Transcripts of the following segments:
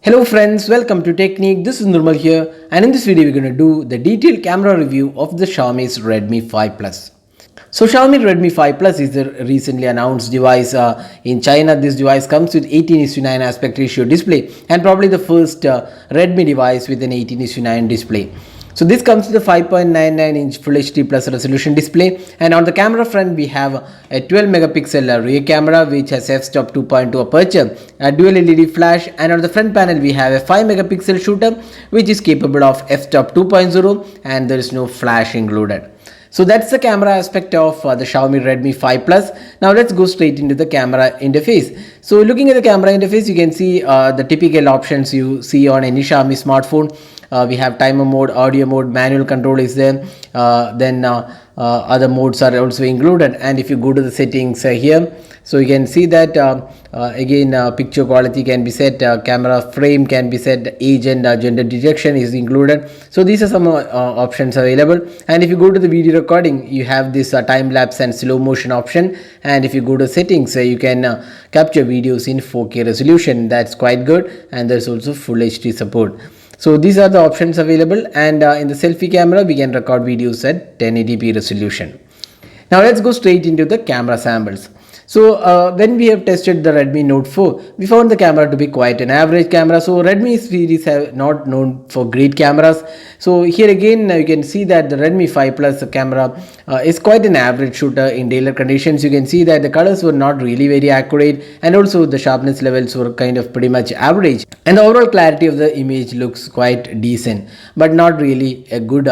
Hello friends, welcome to Technique. This is Nirmal here, and in this video we're going to do the detailed camera review of the Xiaomi's Redmi 5 Plus. So Xiaomi Redmi 5 Plus is the recently announced device. In China, this device comes with 18:9 aspect ratio display and probably the first Redmi device with an 18:9 display. So this comes with a 5.99-inch Full HD Plus resolution display, and on the camera front we have a 12 megapixel rear camera which has f-stop 2.2 aperture, a dual LED flash, and on the front panel we have a 5 megapixel shooter which is capable of f-stop 2.0 and there is no flash included. So that's the camera aspect of the Xiaomi Redmi 5 Plus. Now let's go straight into the camera interface. So looking at the camera interface, you can see the typical options you see on any Xiaomi smartphone. We have timer mode, audio mode, manual control is there, then other modes are also included. And if you go to the settings here, so you can see that again picture quality can be set, camera frame can be set, age and gender detection is included. So these are some options available. And if you go to the video recording, you have this time lapse and slow motion option. And if you go to settings, you can capture videos in 4K resolution. That's quite good, and there's also full HD support. So these are the options available, and in the selfie camera we can record videos at 1080p resolution. Now let's go straight into the camera samples. So when we have tested the Redmi Note 4, we found the camera to be quite an average camera. So Redmi series have not known for great cameras. So here again you can see that the Redmi 5 Plus camera is quite an average shooter in daylight conditions. You can see that the colors were not really very accurate, and also the sharpness levels were kind of pretty much average, and the overall clarity of the image looks quite decent, but not really a good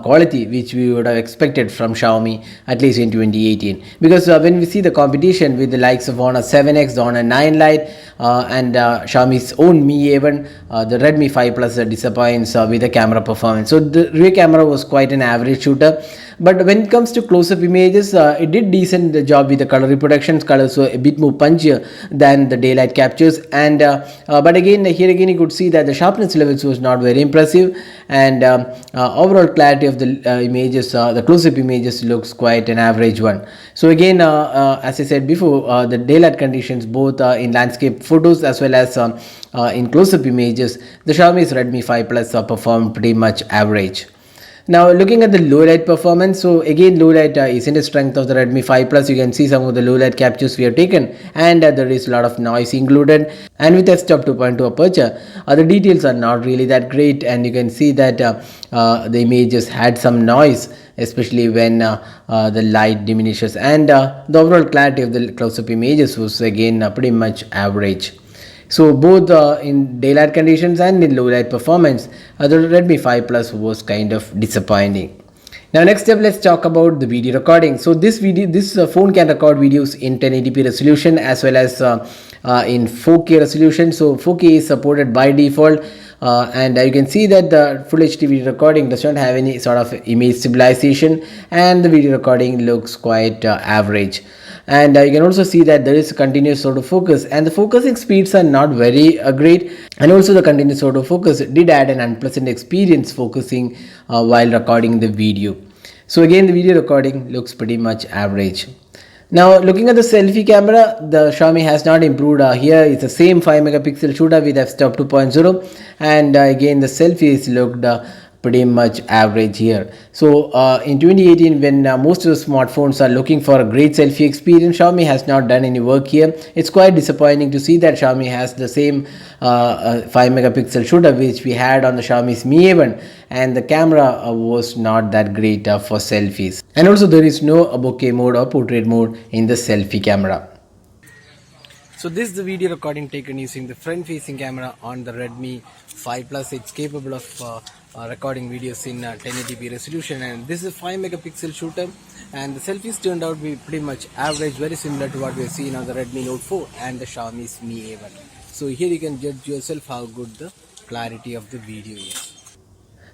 quality which we would have expected from Xiaomi, at least in 2018. Because when we see the competition with the likes of Honor 7X, the Honor 9 Lite, and Xiaomi's own Mi A1, the Redmi 5 Plus disappoints with the camera performance. So the rear camera was quite an average shooter, but when it comes to close-up images, it did decent job with the color reproductions. Colors were a bit more punchier than the daylight captures, and but again here again you could see that the sharpness levels was not very impressive, and overall clarity of the images, the close-up images looks quite an average one. So again, as I said before, the daylight conditions both in landscape photos as well as in close-up images, the Xiaomi's Redmi 5 Plus performed pretty much average. Now looking at the low light performance, so again low light isn't a strength of the Redmi 5 Plus. You can see some of the low light captures we have taken, and there is a lot of noise included, and with f-stop 2.2 aperture, the details are not really that great, and you can see that the images had some noise, especially when the light diminishes, and the overall clarity of the close-up images was again pretty much average. So both in daylight conditions and in low light performance, the Redmi 5 Plus was kind of disappointing. Now next step, let's talk about the video recording. So this phone can record videos in 1080p resolution as well as in 4K resolution. So 4K is supported by default. And you can see that the full HD video recording does not have any sort of image stabilization, and the video recording looks quite average. And you can also see that there is a continuous autofocus, and the focusing speeds are not very great, and also the continuous autofocus did add an unpleasant experience focusing while recording the video. So again, the video recording looks pretty much average. Now looking at the selfie camera, the Xiaomi has not improved. Here it's the same 5 megapixel shooter with f-stop 2.0, and again the selfies looked pretty much average here. So in 2018, when most of the smartphones are looking for a great selfie experience, Xiaomi has not done any work here. It's quite disappointing to see that Xiaomi has the same 5 megapixel shooter which we had on the Xiaomi's Mi A1, and the camera was not that great for selfies, and also there is no bokeh mode or portrait mode in the selfie camera. So this is the video recording taken using the front facing camera on the Redmi 5 Plus. It's capable of recording videos in 1080p resolution, and this is a 5 megapixel shooter, and the selfies turned out to be pretty much average, very similar to what we have seen on the Redmi Note 4 and the Xiaomi's Mi A1. So here you can judge yourself how good the clarity of the video is.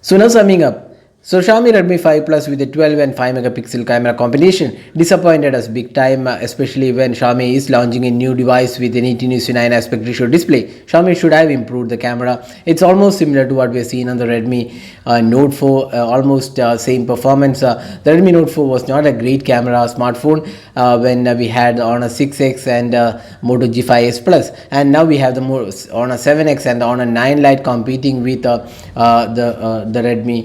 So now summing up, So Xiaomi Redmi 5 Plus with a 12 and 5 megapixel camera combination disappointed us big time, especially when Xiaomi is launching a new device with an 18:9 aspect ratio display. Xiaomi should have improved the camera. It's almost similar to what we have seen on the Redmi Note 4, almost same performance. The Redmi Note 4 was not a great camera smartphone when we had Honor 6X and Moto G5s Plus, and now we have the Honor 7X and the Honor 9 Lite competing with the Redmi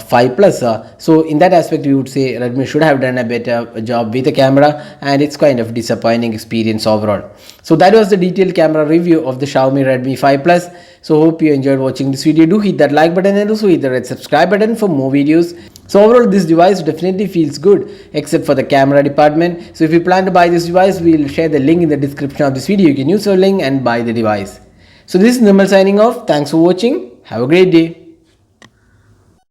5 Plus. So in that aspect, we would say Redmi should have done a better job with the camera, and it's kind of disappointing experience overall. So that was the detailed camera review of the Xiaomi Redmi 5 Plus. So hope you enjoyed watching this video. Do hit that like button and also hit the red subscribe button for more videos. So overall, this device definitely feels good except for the camera department. So if you plan to buy this device, we'll share the link in the description of this video. You can use our link and buy the device. So this is Nirmal signing off. Thanks for watching. Have a great day.